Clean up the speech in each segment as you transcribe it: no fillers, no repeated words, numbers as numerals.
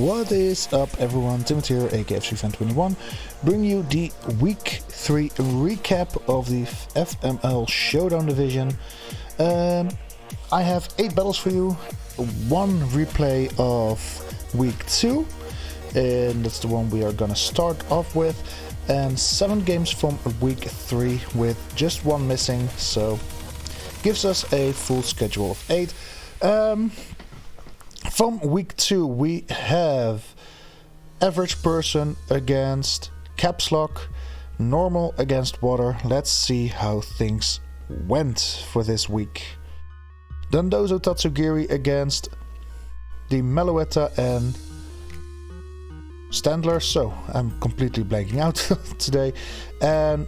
What is up everyone, Timothy here, aka FCFan21, bringing you the week 3 recap of the FML Showdown division. I have 8 battles for you, 1 replay of week 2, and that's the one we are gonna start off with, and 7 games from week 3 with just 1 missing, so gives us a full schedule of 8. From week 2 we have average person against caps lock, normal against water. Let's see how things went for this week. Dondozo Tatsugiri against the Meloetta and Standler, so I'm completely blanking out today. And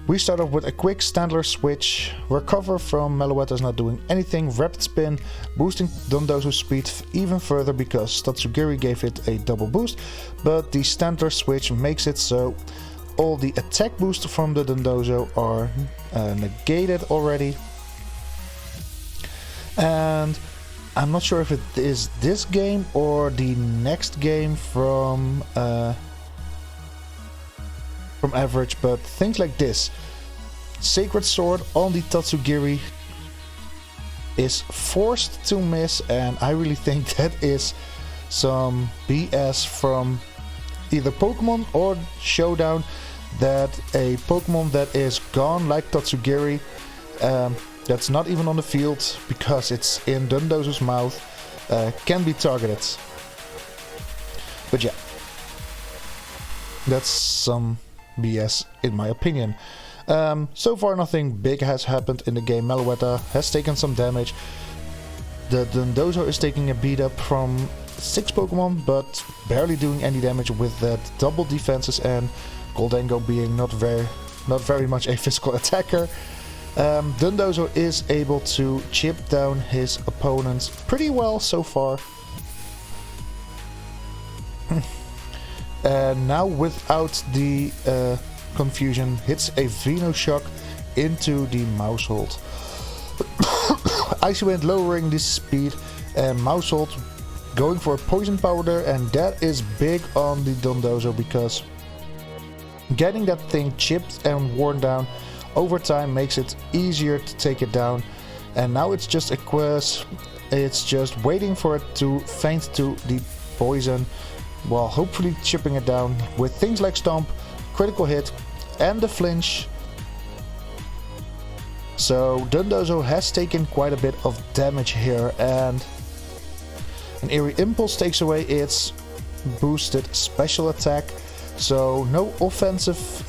we start off with a quick Standler switch, recover from Meloetta's not doing anything, rapid spin, boosting Dondozo's speed even further because Tatsugiri gave it a double boost, but the Standler switch makes it so all the attack boosts from the Dondozo are negated already. And I'm not sure if it is this game or the next game from average, but things like this. Sacred Sword on the Tatsugiri is forced to miss, and I really think that is some BS from either Pokemon or Showdown, that a Pokemon that is gone like Tatsugiri, that's not even on the field because it's in Dondozo's mouth, can be targeted. But yeah, that's some BS in my opinion. So far nothing big has happened in the game. Meloetta has taken some damage. The Dondozo is taking a beat up from 6 Pokemon, but barely doing any damage with that double defenses, and Goldango being not very much a physical attacker. Dondozo is able to chip down his opponents pretty well so far. And now without the confusion, hits a Venoshock into the Mousehold. Icy Wind lowering the speed, and Mousehold going for a poison powder, and that is big on the Dondozo because getting that thing chipped and worn down over time makes it easier to take it down. And now it's just a quest, it's just waiting for it to faint to the poison, while hopefully chipping it down with things like Stomp, critical hit, and the flinch. So Dondozo has taken quite a bit of damage here, and an Eerie Impulse takes away its boosted special attack. So no offensive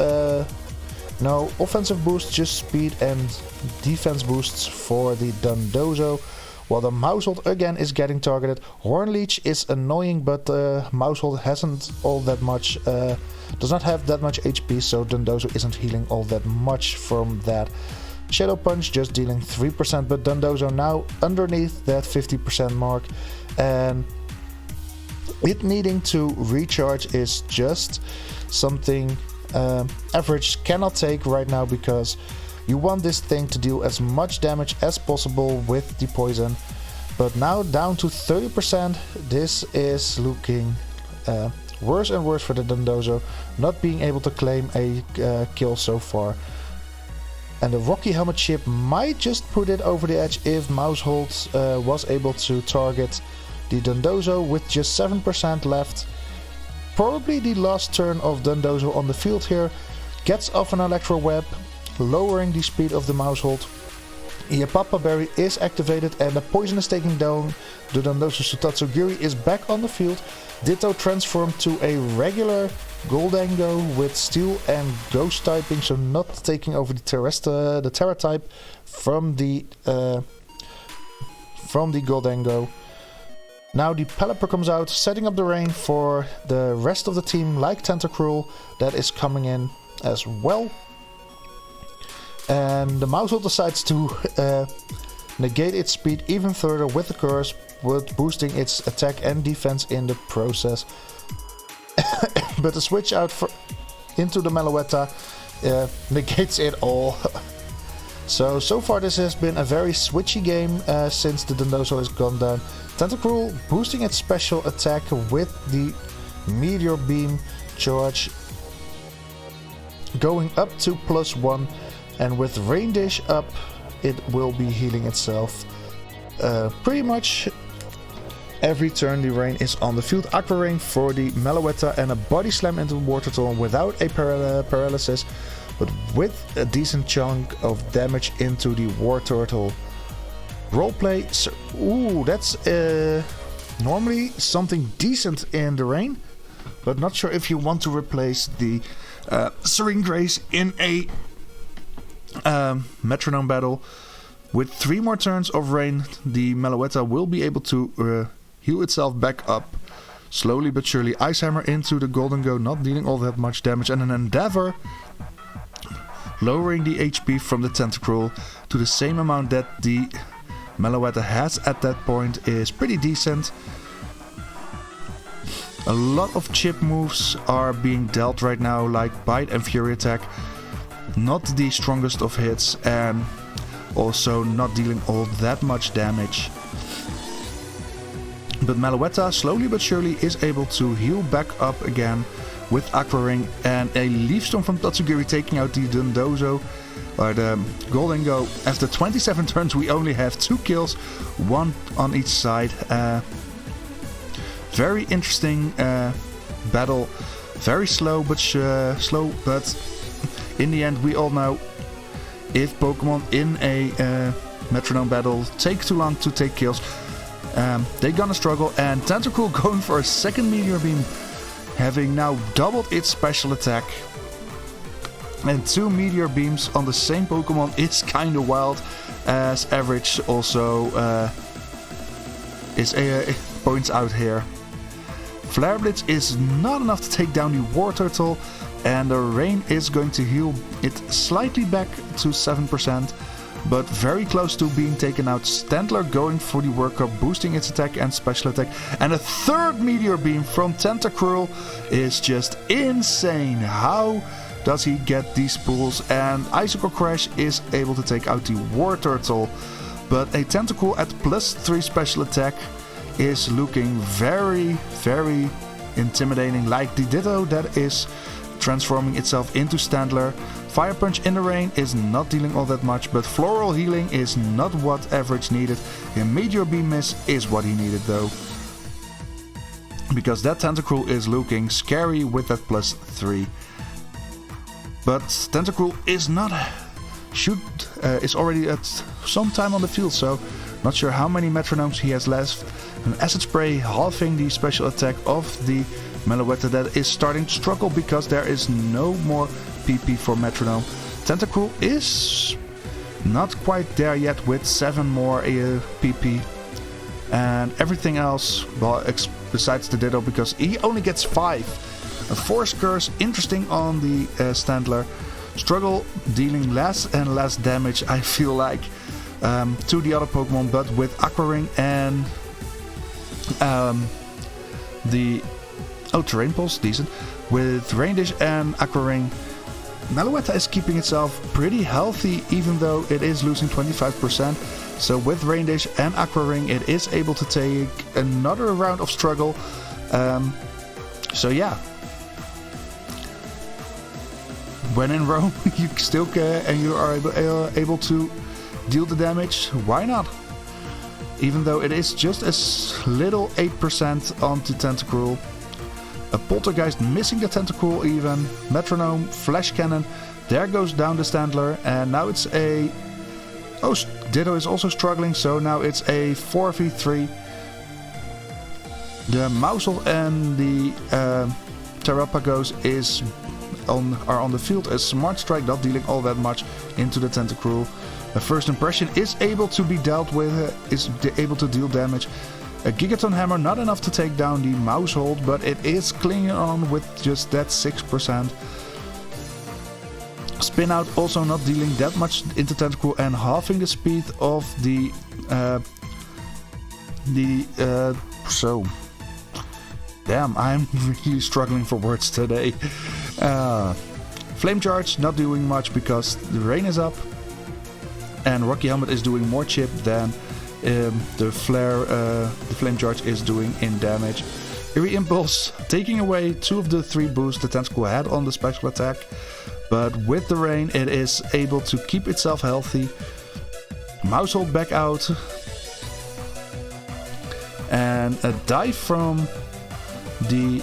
boost, just speed and defense boosts for the Dondozo. While the Mousehold again is getting targeted. Horn Leech is annoying, but Mousehold hasn't all that much, does not have that much HP, so Dondozo isn't healing all that much from that. Shadow Punch just dealing 3%, but Dondozo now underneath that 50% mark, and it needing to recharge is just something average cannot take right now, because you want this thing to deal as much damage as possible with the poison. But now down to 30%, this is looking worse and worse for the Dondozo, not being able to claim a kill so far. And the Rocky Helmet chip might just put it over the edge if Mousehold was able to target the Dondozo with just 7% left. Probably the last turn of Dondozo on the field here. Gets off an Electro Web, lowering the speed of the Mousehold. Iapapa Berry is activated, and the poison is taking down the Dondozo. So Tatsugiri is back on the field. Ditto transformed to a regular Goldango with Steel and Ghost typing, so not taking over the Terra type from the Goldango. Now the Pelipper comes out, setting up the rain for the rest of the team, like Tentacruel, that is coming in as well. And the Mousehold decides to negate its speed even further with the curse, with boosting its attack and defense in the process. But the switch out into the Meloetta negates it all. So far this has been a very switchy game since the Dondozo has gone down. Tentacruel boosting its special attack with the Meteor Beam charge, going up to +1, and with Rain Dish up, it will be healing itself. Pretty much every turn the Rain is on the field. Aqua Rain for the Meloetta and a Body Slam into the War Turtle without a paralysis, but with a decent chunk of damage into the War Turtle. Roleplay, so, ooh, that's normally something decent in the Rain, but not sure if you want to replace the Serene Grace in a Metronome battle. With 3 more turns of Rain, the Meloetta will be able to heal itself back up. Slowly but surely, Ice Hammer into the Golden Go, not dealing all that much damage, and an Endeavor lowering the HP from the Tentacruel to the same amount that the Meloetta has at that point is pretty decent. A lot of chip moves are being dealt right now, like Bite and Fury Attack. Not the strongest of hits, and also not dealing all that much damage. But Meloetta slowly but surely is able to heal back up again with Aqua Ring and a Leaf Storm from Tatsugiri taking out the Dondozo, or the Golden Go. After 27 turns we only have 2 kills, 1 on each side. Very interesting battle, very slow, but in the end we all know if Pokemon in a Metronome battle take too long to take kills, they're gonna struggle. And Tentacruel going for a second Meteor Beam, having now doubled its special attack. And 2 Meteor Beams on the same Pokemon is kinda wild, as Average also points out here. Flare Blitz is not enough to take down the War Turtle, and the Rain is going to heal it slightly back to 7%, but very close to being taken out. Stantler going for the Worker, boosting its attack and special attack, and a 3rd Meteor Beam from Tentacruel is just insane. How does he get these pulls? And Icicle Crash is able to take out the War Turtle, but a Tentacruel at +3 special attack is looking very, very intimidating, like the Ditto that is transforming itself into Stantler. Fire Punch in the Rain is not dealing all that much, but Floral Healing is not what Average needed. A Meteor Beam miss is what he needed though, because that Tentacruel is looking scary with that +3. But Tentacruel is not is already at some time on the field, so not sure how many Metronomes he has left. An Acid Spray halving the special attack of the Meloetta that is starting to struggle because there is no more PP for Metronome. Tentacruel is not quite there yet with 7 more PP. And everything else, well, besides the Ditto, because he only gets 5. A Force Curse, interesting on the Stantler. Struggle dealing less and less damage, I feel like, to the other Pokemon, but with Aqua Ring and Terrain Pulse, decent. With Rain Dish and Aqua Ring, Meloetta is keeping itself pretty healthy, even though it is losing 25%. So with Rain Dish and Aqua Ring, it is able to take another round of struggle. So yeah. When in Rome, you still can, and you are able to deal the damage, why not? Even though it is just a little 8% onto Tentacruel. A Poltergeist missing the Tentacruel even. Metronome, Flash Cannon. There goes down the Stantler. And now it's a... Oh, Ditto is also struggling. So now it's a 4v3. The Mousel and the Terrapagos are on the field. A Smart Strike not dealing all that much into the Tentacruel. A First Impression is able to be dealt with, is able to deal damage. A Gigaton Hammer not enough to take down the Mousehold, but it is clinging on with just that 6%. Spin Out also not dealing that much into Tentacruel and halving the speed of the damn, I'm really struggling for words today. Flame Charge not doing much because the Rain is up. and Rocky Helmet is doing more chip than the Flame Charge is doing in damage. Eerie Impulse taking away 2 of the 3 boosts the Tentacle had on the special attack, but with the rain it is able to keep itself healthy. Mousehold back out, and a dive from the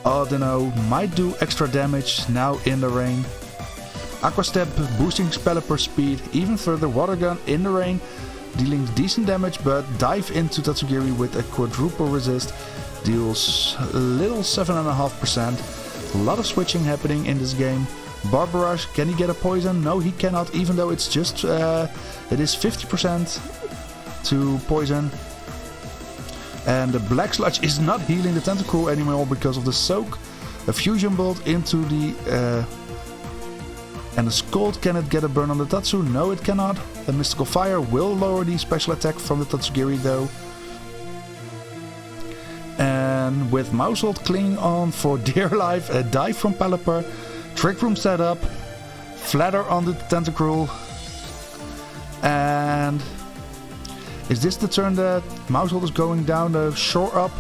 Audino might do extra damage now in the rain. Aqua Step boosting Pelipper speed even further. Water Gun in the rain dealing decent damage, but dive into Tatsugiri with a quadruple resist deals a little 7.5%. A lot of switching happening in this game. Barbarage, can he get a poison? No, he cannot, even though it's just it is 50% to poison. And the Black Sludge is not healing the Tentacruel anymore because of the Soak. A Fusion Bolt into the... and the Scald, can it get a burn on the Tatsu? No, it cannot. The Mystical Fire will lower the special attack from the Tatsugiri though. And with Mousehold clinging on for dear life, a dive from Pelipper. Trick Room set up. Flatter on the Tentacruel. And... is this the turn that Mousehold is going down the shore up,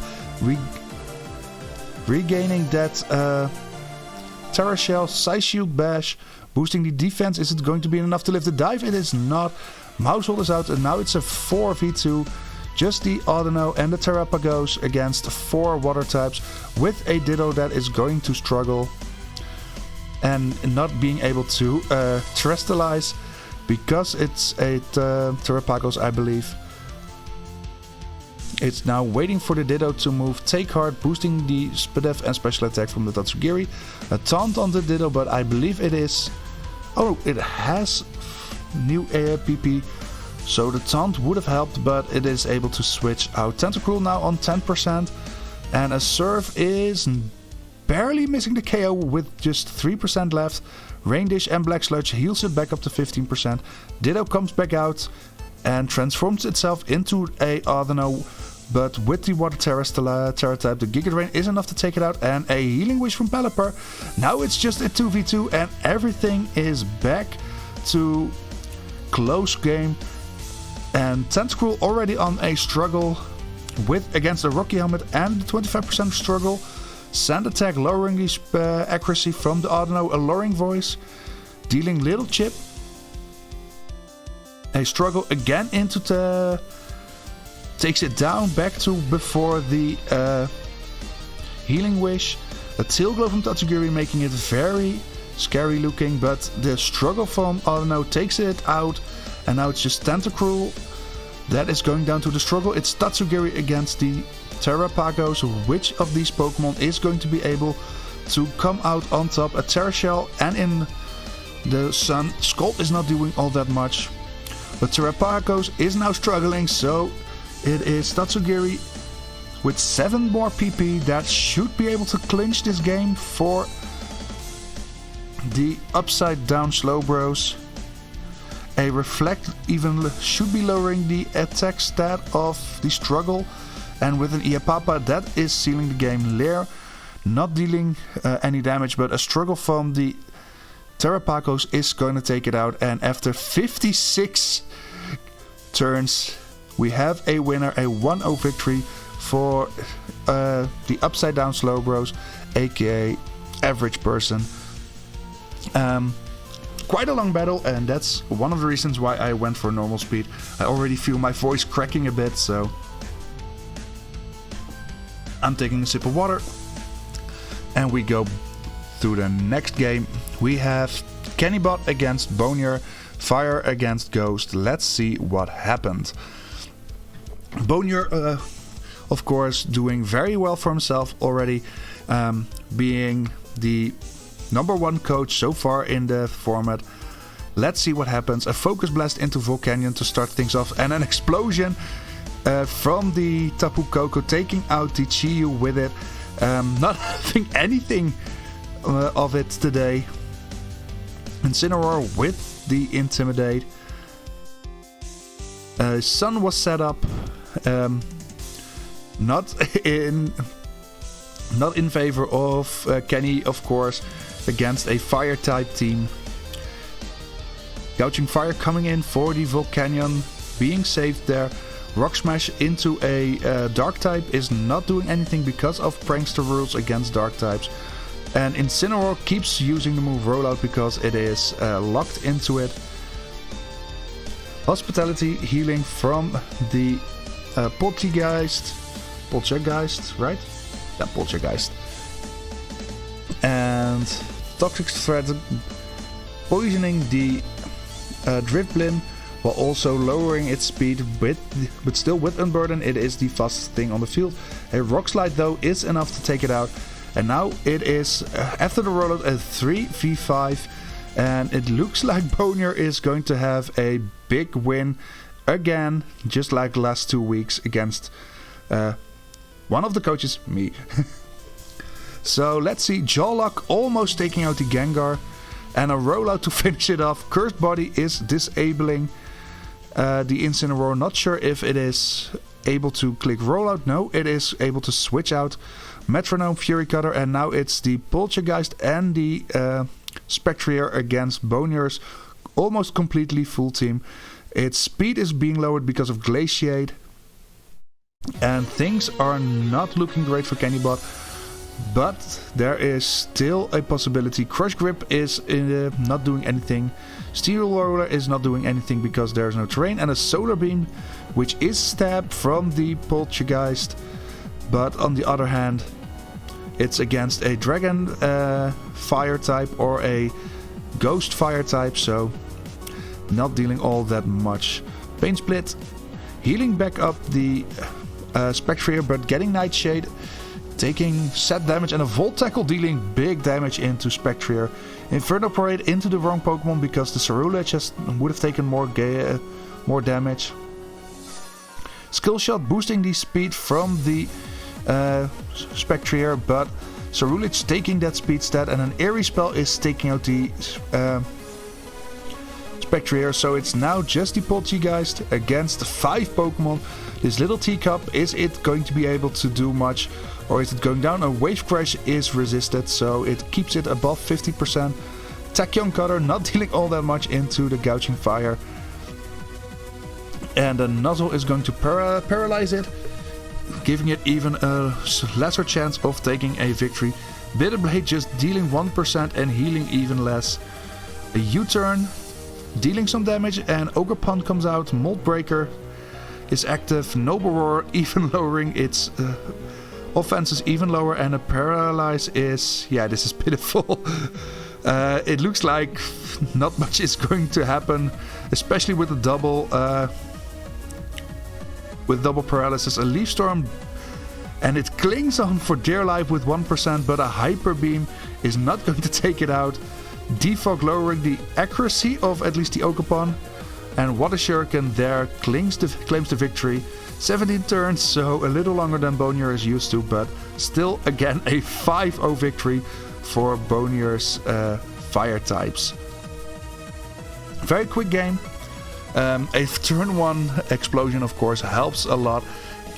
regaining that Terra Shell, Side Shield Bash, boosting the defense? Is it going to be enough to lift the dive? It is not. Mousehold is out, and now it's a 4v2. Just the Audino and the Terrapagos against 4 water types, with a Ditto that is going to struggle and not being able to terrestrialize because it's a Terrapagos, I believe. It's now waiting for the Ditto to move. Take Heart, boosting the Spadef and special attack from the Tatsugiri. A taunt on the Ditto, but I believe it is... oh, it has new PP. So the taunt would have helped, but it is able to switch out. Tentacruel now on 10%. And a Surf is barely missing the KO with just 3% left. Rain Dish and Black Sludge heals it back up to 15%. Ditto comes back out and transforms itself into a Audino, but with the Water Terra type, the Giga Drain is enough to take it out, and a Healing Wish from Pelipper. Now it's just a 2v2 and everything is back to close game. And Tentacruel already on a struggle against the Rocky Helmet and the 25% struggle. Sand Attack lowering the accuracy from the Audino, Alluring Voice dealing little chip. A struggle again into the... takes it down back to before the Healing Wish. A Tail Glow from Tatsugiri making it very scary looking, but the struggle from Audino takes it out, and now it's just Tentacruel that is going down to the struggle. It's Tatsugiri against the Terrapagos. Which of these Pokemon is going to be able to come out on top? A Terra Shell, and in the sun, Scald is not doing all that much. But Terrapagos is now struggling, so it is Tatsugiri with 7 more PP that should be able to clinch this game for the Upside Down Slowbros. A Reflect even should be lowering the attack stat of the struggle, and with an Iapapa that is sealing the game. Lair not dealing any damage, but a struggle from the Terrapagos is going to take it out, and after 56 turns we have a winner, a 1-0 victory for the Upside Down Slowbros, aka Average Person. Quite a long battle, and that's one of the reasons why I went for normal speed. I already feel my voice cracking a bit, so I'm taking a sip of water and we go through the next game. We have Cannibot against Bonnier, Fire against Ghost. Let's see what happened. Bonnier, of course, doing very well for himself already, being the #1 coach so far in the format. Let's see what happens. A Focus Blast into Volcanion to start things off, and an explosion from the Tapu Koko, taking out the Chiyu with it. Not having anything of it today. Incineroar with the Intimidate. Sun was set up. Not in favor of Kenny, of course, against a fire type team. Gouging Fire coming in for the Volcanion, being saved there. Rock Smash into a Dark type is not doing anything because of Prankster rules against Dark types. And Incineroar keeps using the move Rollout because it is locked into it. Hospitality healing from the Poltergeist, right? Yeah, Poltergeist. And Toxic Threat poisoning the Drifblim while also lowering its speed, but still with Unburden it is the fastest thing on the field. A Rock Slide though is enough to take it out. And now it is, after the rollout, a 3v5. And it looks like Bonier is going to have a big win again, just like the last 2 weeks against one of the coaches, me. So let's see, Jawlock almost taking out the Gengar. And a rollout to finish it off. Cursed Body is disabling the Incineroar. Not sure if it is able to click rollout. No, it is able to switch out Metronome, Fury Cutter, and now it's the Poltergeist and the Spectrier against Bonier's almost completely full team. Its speed is being lowered because of Glaciate, and things are not looking great for Cannibot, but there is still a possibility. Crush Grip is not doing anything. Steel Roller is not doing anything because there's no terrain, and a Solar Beam, which is stabbed from the Poltergeist. But on the other hand, it's against a Dragon Fire type or a Ghost Fire type, so not dealing all that much. Pain Split, healing back up the Spectrier, but getting Nightshade, taking set damage, and a Volt Tackle dealing big damage into Spectrier. Inferno Parade into the wrong Pokemon because the Cerulege just would have taken more damage. Skill Shot boosting the speed from the Spectrier, but Cerulege taking that speed stat, and an Airy Spell is taking out the Spectrier, so it's now just the Poltergeist against 5 Pokemon. This little teacup, is it going to be able to do much, or is it going down? A Wave Crash is resisted, so it keeps it above 50%. Tachyon Cutter not dealing all that much into the Gouging Fire. And the Nuzzle is going to paralyze it, giving it even a lesser chance of taking a victory. Bitterblade just dealing 1% and healing even less. A U-turn, dealing some damage, and Ogerpon comes out. Mold Breaker is active. Noble Roar even lowering its offenses even lower, and a Paralyze is... yeah, this is pitiful. It looks like not much is going to happen, especially with the double paralysis. A Leaf Storm, and it clings on for dear life with 1%, but a Hyper Beam is not going to take it out. Defog lowering the accuracy of at least the Ogerpon, and Water Shuriken there claims the victory. 17 turns, so a little longer than Bonier is used to, but still again a 5-0 victory for Bonier's fire types. Very quick game. A turn 1 explosion of course helps a lot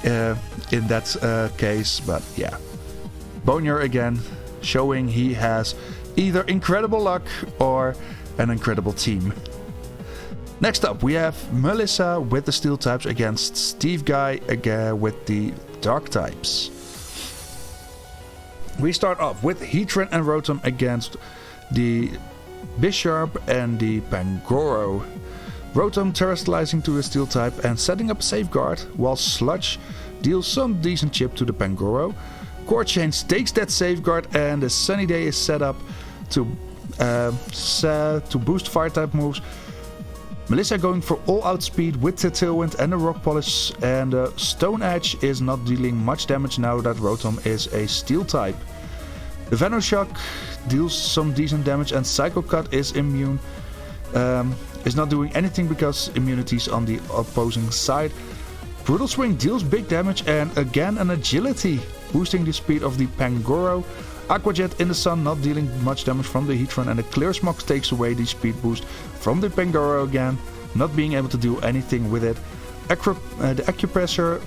in that case, but yeah. Bonier again showing he has either incredible luck or an incredible team. Next up we have Melissa with the Steel types against Steve Guy again with the Dark types. We start off with Heatran and Rotom against the Bisharp and the Pangoro. Rotom terrestrializing to the Steel type and setting up a safeguard, while Sludge deals some decent chip to the Pangoro. Core Change takes that safeguard, and the Sunny Day is set up to boost fire type moves. Melissa going for all out speed with the Tailwind and the Rock Polish, and Stone Edge is not dealing much damage now that Rotom is a Steel type. The Venoshock deals some decent damage, and Psycho Cut is immune. Is not doing anything because immunity's on the opposing side. Brutal Swing deals big damage, and again an Agility boosting the speed of the Pangoro. Aqua Jet in the Sun not dealing much damage from the Heatran, and the Clear Smog takes away the speed boost from the Pangoro again, not being able to do anything with it. The Acupressure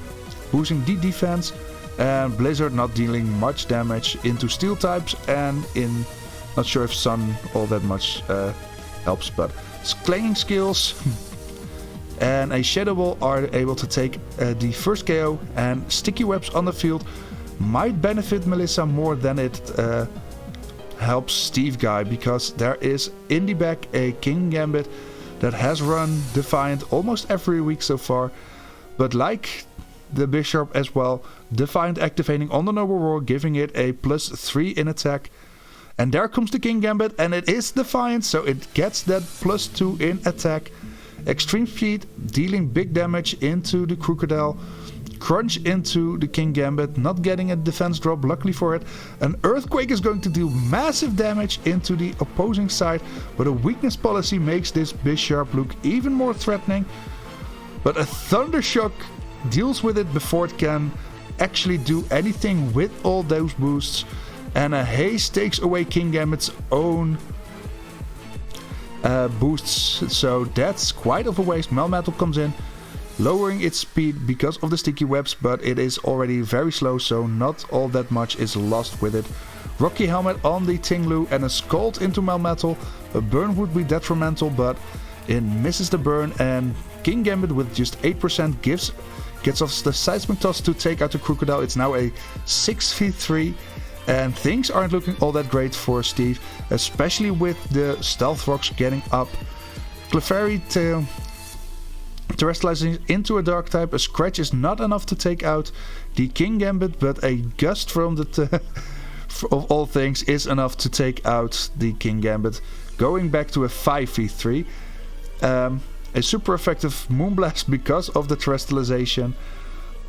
boosting the defense, and Blizzard not dealing much damage into Steel types, and in not sure if Sun all that much helps, but Clanging skills and a Shadow Ball are able to take the first KO, and sticky webs on the field might benefit Melissa more than it helps Steve Guy, because there is in the back a King Gambit that has run Defiant almost every week so far, but like the Bishop as well, Defiant activating on the Noble Roar, giving it a +3 in attack. And there comes the King Gambit, and it is Defiant, so it gets that +2 in attack. Extreme Speed, dealing big damage into the Crocodile. Crunch into the King Gambit, not getting a defense drop, luckily for it. An Earthquake is going to deal massive damage into the opposing side, but a weakness policy makes this Bisharp look even more threatening. But a Thunder Shock deals with it before it can actually do anything with all those boosts. And a Haze takes away King Gambit's own boosts, so that's quite of a waste. Melmetal comes in, lowering its speed because of the sticky webs, but it is already very slow, so not all that much is lost with it. Rocky Helmet on the Tinglu and a Scald into Melmetal. A burn would be detrimental, but it misses the burn, and King Gambit with just 8% gets off the Seismic Toss to take out the Crocodile. It's now a 6v3. And things aren't looking all that great for Steve, especially with the Stealth Rocks getting up. Clefairy terrestrializing into a Dark type. A Scratch is not enough to take out the King Gambit, but a Gust from the of all things is enough to take out the King Gambit. Going back to a 5v3. A super effective Moonblast because of the terrestrialization.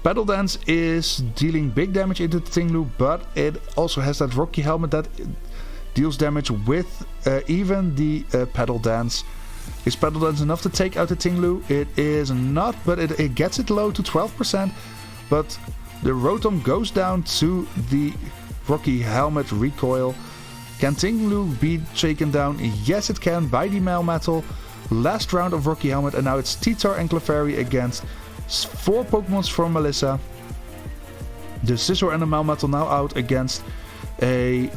Pedal Dance is dealing big damage into the Tinglu, but it also has that Rocky Helmet that deals damage with even the Pedal Dance. Is Pedal Dance enough to take out the Tinglu? It is not, but it gets it low to 12%. But the Rotom goes down to the Rocky Helmet recoil. Can Tinglu be taken down? Yes, it can by the Melmetal. Last round of Rocky Helmet, and now it's Titar and Clefairy against 4 Pokemons from Melissa. The Scizor and the Melmetal now out against a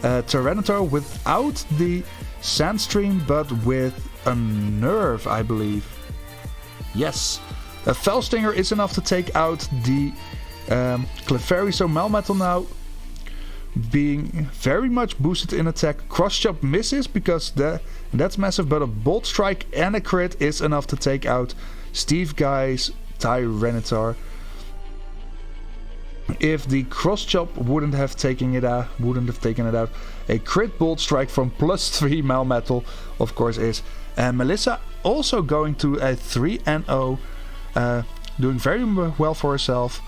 Tyranitar without the Sandstream, but with a Nerve, I believe. Yes, a Felstinger is enough to take out the Clefairy, so Melmetal now being very much boosted in attack. Cross Chop misses because that's massive, but a Bolt Strike and a crit is enough to take out Steve Guy's Tyranitar. If the Cross Chop wouldn't have taken it out, a crit Bolt Strike from +3 Melmetal, of course, is. And Melissa also going to a 3-0, doing very well for herself.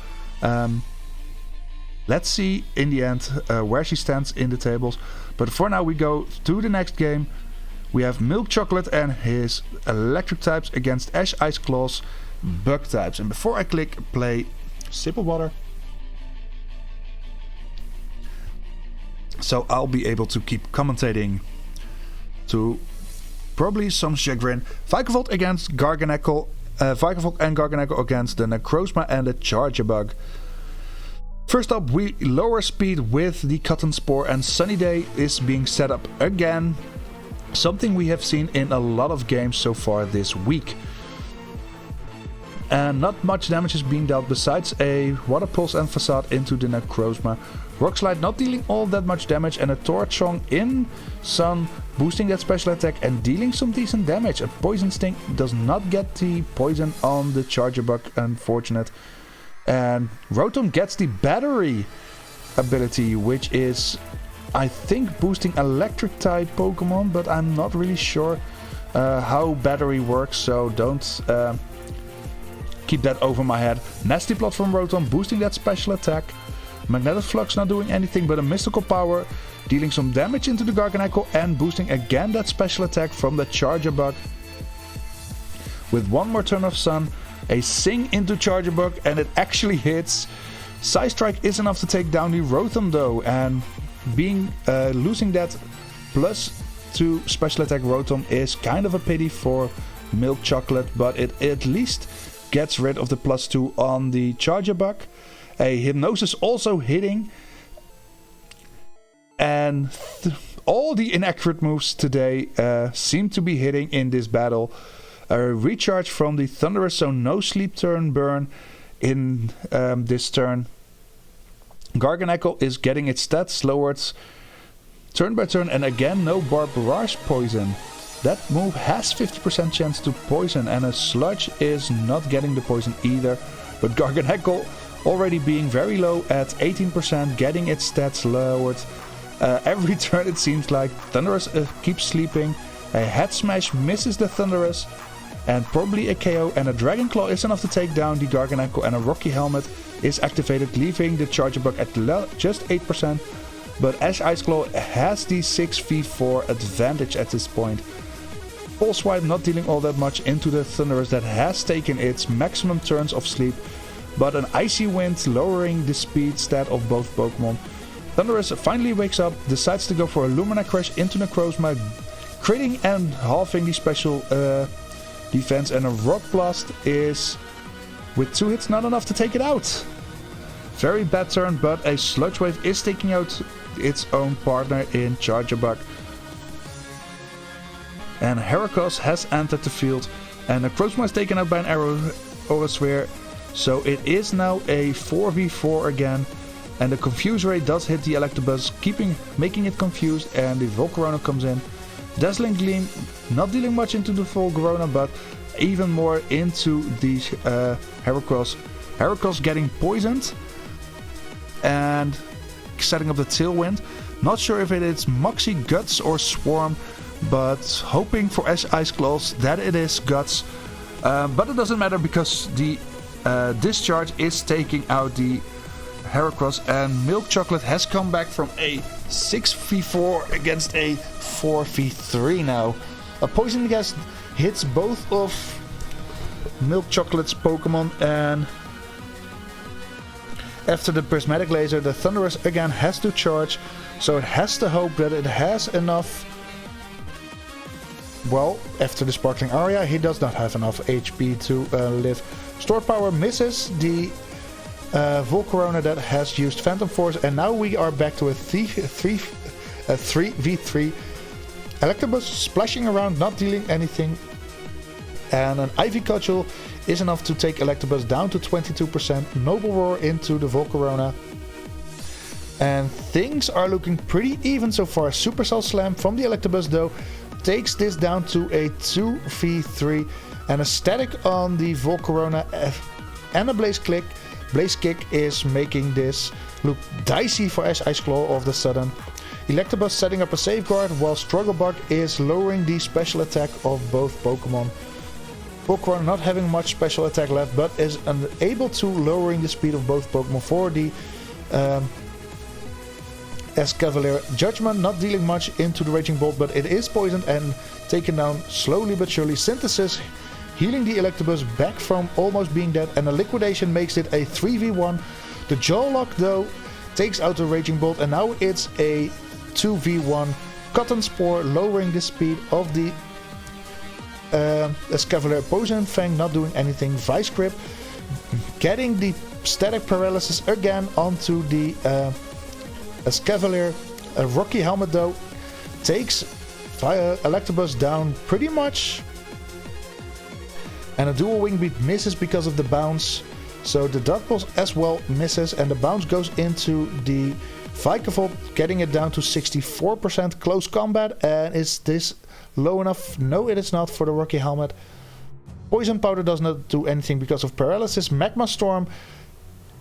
Let's see in the end where she stands in the tables. But for now we go to the next game. We have Milk Chocolate and his electric types against Ash Ice Claws bug types. And before I click play, sip of water. So I'll be able to keep commentating to probably some chagrin. Vikavolt against Garganacl. Vikavolt and Garganacl against the Necrozma and the Charger Bug. First up, we lower speed with the Cotton Spore, and Sunny Day is being set up again. Something we have seen in a lot of games so far this week. And not much damage is being dealt besides a Water Pulse and Facade into the Necrozma. Rock Slide not dealing all that much damage, and a Torch Song in Sun boosting that special attack and dealing some decent damage. A Poison Sting does not get the poison on the Charger Bug, unfortunate. And Rotom gets the Battery ability, which is, I think, boosting electric type Pokemon, but I'm not really sure how Battery works, so don't keep that over my head. Nasty Plot from Rotom boosting that special attack. Magnetic Flux not doing anything but a Mystical Power, dealing some damage into the Garganacl and boosting again that special attack from the Charger Bug. With one more turn of Sun, a Sing into Charger Bug, and it actually hits. Psy Strike is enough to take down the Rotom though, and losing that +2 special attack Rotom is kind of a pity for Milk Chocolate, but it at least gets rid of the +2 on the Charger Bug. A Hypnosis also hitting, and all the inaccurate moves today seem to be hitting in this battle. A recharge from the Thunderous, so no sleep turn burn in this turn. Garganacl is getting its stats lowered turn by turn, and again no Barrage Poison. That move has 50% chance to poison, and a Sludge is not getting the poison either. But Garganacl already being very low at 18%, getting its stats lowered. Every turn it seems like Thunderous keeps sleeping. A Head Smash misses the Thunderous, and probably a KO, and a Dragon Claw is enough to take down the Garganacl, and a Rocky Helmet is activated, leaving the Charger Bug at just 8%. But Ash Ice Claw has the 6v4 advantage at this point. Pulse Swipe not dealing all that much into the Thunderous that has taken its maximum turns of sleep, but an Icy Wind lowering the speed stat of both Pokemon. Thunderous finally wakes up, decides to go for a Lumina Crash into Necrozma, critting and halving the special defense, and a Rock Blast is, with 2 hits, not enough to take it out. Very bad turn, but a Sludge Wave is taking out its own partner in Charger Bug. And Heracross has entered the field, and Necrozma is taken out by an Aura Sphere. So it is now a 4v4 again, and the Confuse Ray does hit the Electabuzz, making it confused, and the Volcarona comes in. Dazzling Gleam not dealing much into the Volcarona, but even more into the Heracross. Heracross getting poisoned and setting up the Tailwind. Not sure if it is Moxie, Guts or Swarm, but hoping for Ice Claws that it is Guts. But it doesn't matter because the Discharge is taking out the Heracross, and Milk Chocolate has come back from a 6v4 against a 4v3 now. A Poison Gas hits both of Milk Chocolate's Pokemon, and after the Prismatic Laser, the Thunderous again has to charge, so it has to hope that it has enough. Well, after the Sparkling Aria, he does not have enough HP to live. Stored Power misses the Volcarona that has used Phantom Force, and now we are back to a 3v3. Electabuzz splashing around, not dealing anything, and an Ivy Cudgel is enough to take Electabuzz down to 22%. Noble Roar into the Volcarona, and things are looking pretty even so far. Supercell Slam from the Electabuzz though takes this down to a 2v3, and a Static on the Volcarona and a Blaze Kick is making this look dicey for Ash Ice Claw all of a sudden. Electabuzz setting up a safeguard while Struggle Bug is lowering the special attack of both Pokemon. Volcarona not having much special attack left, but is unable to lowering the speed of both Pokemon for the Escavalier. Judgment not dealing much into the Raging Bolt, but it is poisoned and taken down slowly but surely. Synthesis healing the Electabuzz back from almost being dead, and a Liquidation makes it a 3v1. The Jaw Lock though takes out the Raging Bolt, and now it's a 2v1. Cotton Spore lowering the speed of the Escavalier. Poison Fang not doing anything. Vice Grip getting the Static Paralysis again onto the Escavalier. A Rocky Helmet though takes Electabuzz down pretty much, and a Dual Wing Beat misses because of the bounce, so the Dark Pulse as well misses, and the bounce goes into the Vikavolt, getting it down to 64% close combat. And is this low enough? No, it is not for the Rocky Helmet. Poison Powder does not do anything because of paralysis. Magma Storm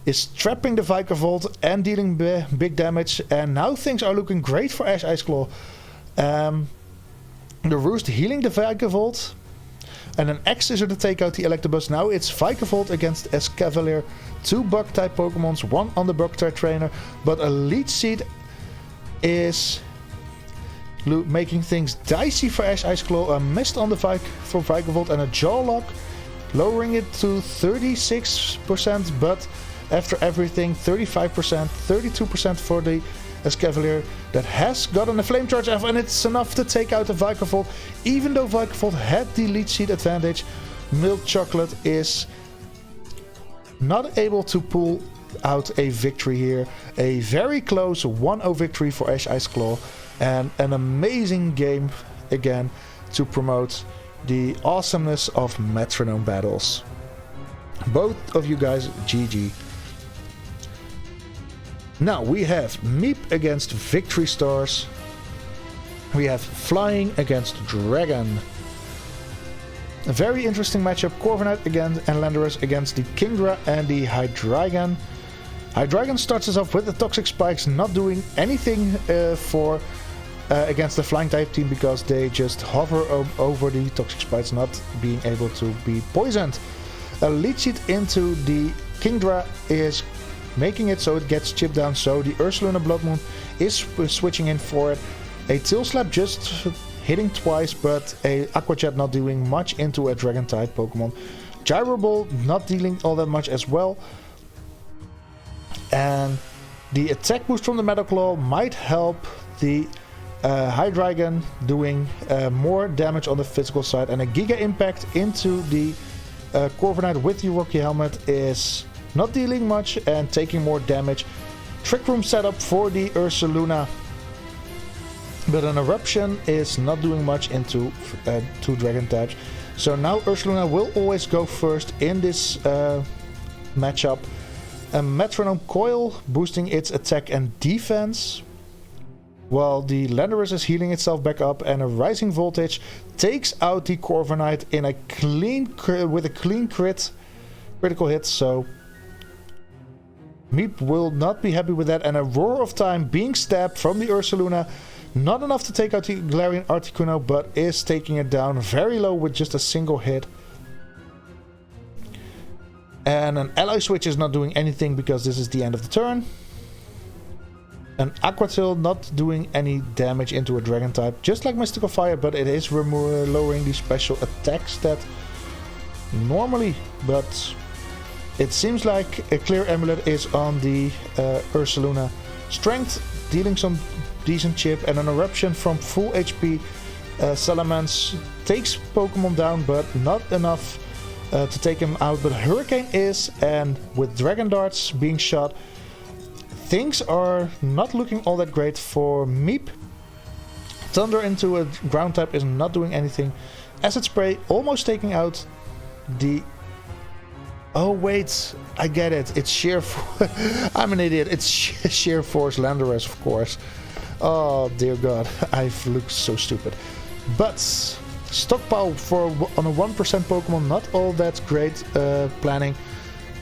is trapping the Vikavolt and dealing big damage, and now things are looking great for Ash Ice Claw. The Roost healing the Vikavolt, and an X-Scissor to take out the Electabuzz. Now it's Vikavolt against Escavalier. 2 Bug-type Pokemons, 1 on the Bug-type trainer, but a Leech Seed is making things dicey for Ash Ice Claw. A Mist on the for Vikavolt, and a Jaw Lock lowering it to 36%, but after everything 35%, 32% for the Escavalier that has gotten a Flame Charge off, and it's enough to take out the Vikavolt. Even though Vikavolt had the Leech Seed advantage, Milk Chocolate is not able to pull out a victory here. A very close 1-0 victory for Ash Ice Claw. And an amazing game again to promote the awesomeness of metronome battles. Both of you guys, GG. Now we have Meep against Victory Stars. We have Flying against Dragon. A very interesting matchup. Corviknight again and Landorus against the Kingdra and the Hydreigon. Hydreigon starts us off with the Toxic Spikes, not doing anything against the Flying type team because they just hover over the Toxic Spikes, not being able to be poisoned. A Leech Seed into the Kingdra is making it so it gets chipped down, so the Ursaluna Blood Moon is switching in for it. A Tail Slap just hitting twice, but a Aqua Jet not doing much into a Dragon type Pokemon. Gyro Ball not dealing all that much as well. And the attack boost from the Metal Claw might help the Hydreigon doing more damage on the physical side. And a Giga Impact into the Corviknight with the Rocky Helmet is not dealing much and taking more damage. Trick Room setup for the Ursaluna. But an Eruption is not doing much into two Dragon types. So now Ursaluna will always go first in this matchup. A Metronome Coil boosting its attack and defense, while the Landorus is healing itself back up, and a Rising Voltage takes out the Corviknight in a with a clean critical hit. So Meep will not be happy with that, and a Roar of Time being stabbed from the Ursaluna. Not enough to take out the Galarian Articuno, but is taking it down very low with just a single hit. And an Ally Switch is not doing anything because this is the end of the turn. An Aqua Tail not doing any damage into a Dragon type, just like Mystical Fire, but it is lowering the special attack stat normally. But it seems like a clear amulet is on the Ursaluna. Strength dealing some decent chip, and an Eruption from full HP Salamence takes Pokemon down, but not enough to take him out. But Hurricane is, and with Dragon Darts being shot, things are not looking all that great for Meep. Thunder into a ground type is not doing anything. Acid Spray almost taking out the... Oh wait, I get it. It's sheer... I'm an idiot. It's sheer force Landorus, of course. Oh dear god, I've looked so stupid. But stockpile on a 1% Pokemon, not all that great planning.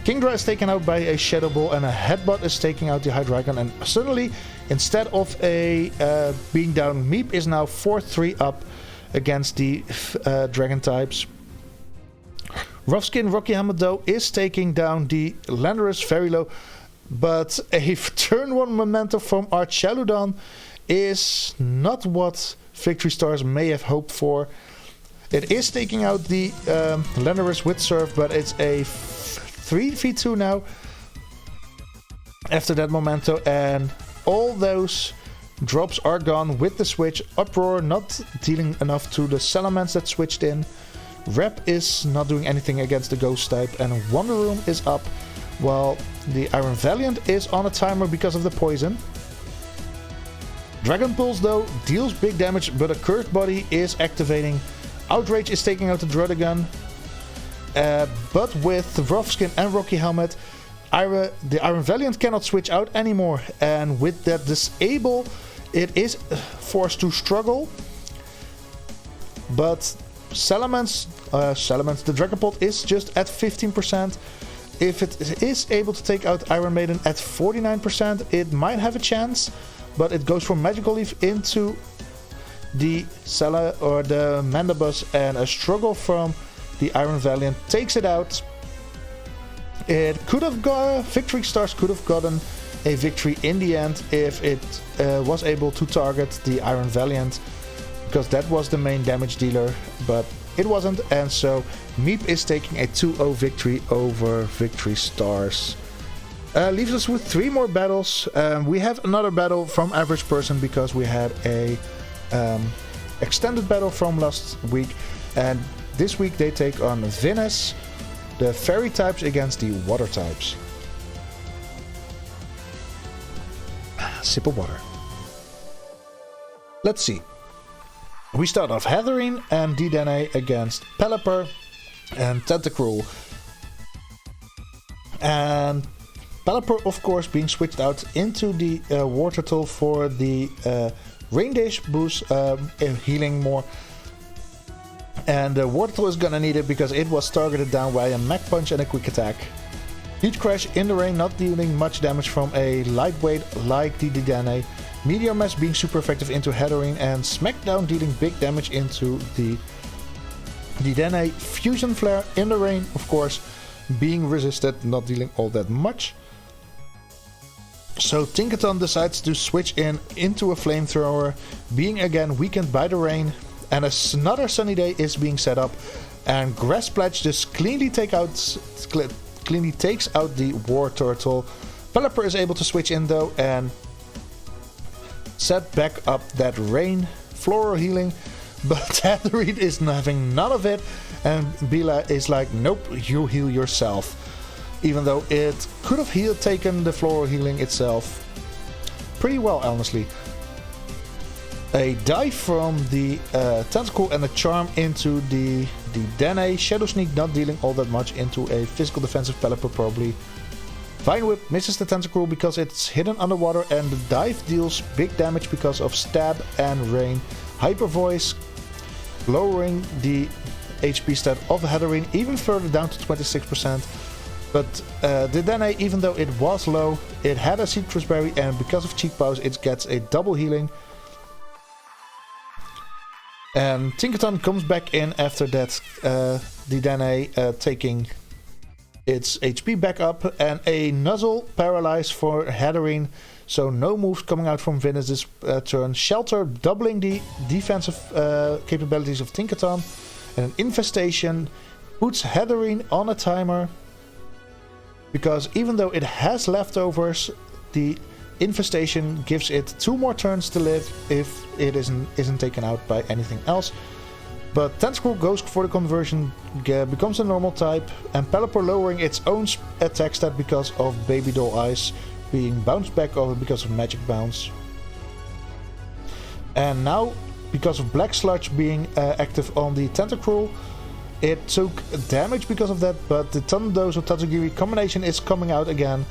Kingdra is taken out by a Shadow Ball, and a Headbutt is taking out the Hydreigon, and suddenly, instead of being down, Meep is now 4-3 up against the Dragon types. Rough Skin Rocky Helmet though is taking down the Landorus very low, but a turn 1 momentum from Archaludon is not what Victory Stars may have hoped for. It is taking out the Landorus with Surf, but it's a 3v2 now after that momentum, and all those drops are gone with the switch. Uproar not dealing enough to the Salamence that switched in. Rep is not doing anything against the Ghost type, and Wonder Room is up, while the Iron Valiant is on a timer because of the poison. Dragon Pulse though deals big damage, but a Cursed Body is activating. Outrage is taking out the Druddigon, but with the Rough Skin and Rocky Helmet, the Iron Valiant cannot switch out anymore, and with that disable, it is forced to struggle. But Salamence, the Dragon Pult is just at 15%. If it is able to take out Iron Maiden at 49%, it might have a chance, but it goes from Magical Leaf into the the Mandibus, and a struggle from the Iron Valiant takes it out. It could have Victory Stars could have gotten a victory in the end if it was able to target the Iron Valiant, because that was the main damage dealer, but it wasn't, and so Meep is taking a 2-0 victory over Victory Stars. Leaves us with 3 more battles. We have another battle from Average Person because we had a extended battle from last week, and this week they take on Venus, the Fairy types against the Water types. Sip of water. Let's see. We start off Heatherine and Dedenne against Pelipper and Tentacruel. And Pelipper, of course, being switched out into the Water Tool for the Rain Dash boost, healing more. And the Water Tool is gonna need it because it was targeted down by a Mach Punch and a Quick Attack. Heat Crash in the rain, not dealing much damage from a lightweight like the Dedenne. Meteor Mash being super effective into Heatherine, and Smackdown dealing big damage into the Dedenne. Fusion Flare in the rain, of course, being resisted, not dealing all that much. So Tinkaton decides to switch into a Flamethrower, being again weakened by the rain, and another Sunny Day is being set up, and Grass Splash just cleanly takes out the War Turtle. Pelipper is able to switch in though and set back up that rain floral healing, but Heatherine is having none of it, and Bila is like, nope, you heal yourself, even though it could have taken the floral healing itself pretty well, honestly. A dive from the Tentacle and a Charm into the Dedenne. Shadow Sneak not dealing all that much into a physical defensive Pelipper probably. Vine Whip misses the Tentacruel because it's hidden underwater, and the dive deals big damage because of stab and rain. Hyper Voice lowering the HP stat of Heatherine even further down to 26%. But Dedenne, even though it was low, it had a Citrus Berry, and because of Cheek Pose it gets a double healing. And Tinkaton comes back in after that, Dedenne taking its HP back up, and a Nuzzle Paralyze for Heatherine, so no moves coming out from Venus this turn. Shelter doubling the defensive capabilities of Tinkaton, and an Infestation puts Heatherine on a timer, because even though it has leftovers, the Infestation gives it 2 more turns to live if it isn't taken out by anything else. But Tentacruel goes for the conversion, becomes a normal type, and Pelipper lowering its own attack stat because of Baby Doll Eyes being bounced back over because of Magic Bounce. And now, because of Black Sludge being active on the Tentacruel, it took damage because of that, but the Thunderdozo Tatsugiri combination is coming out again.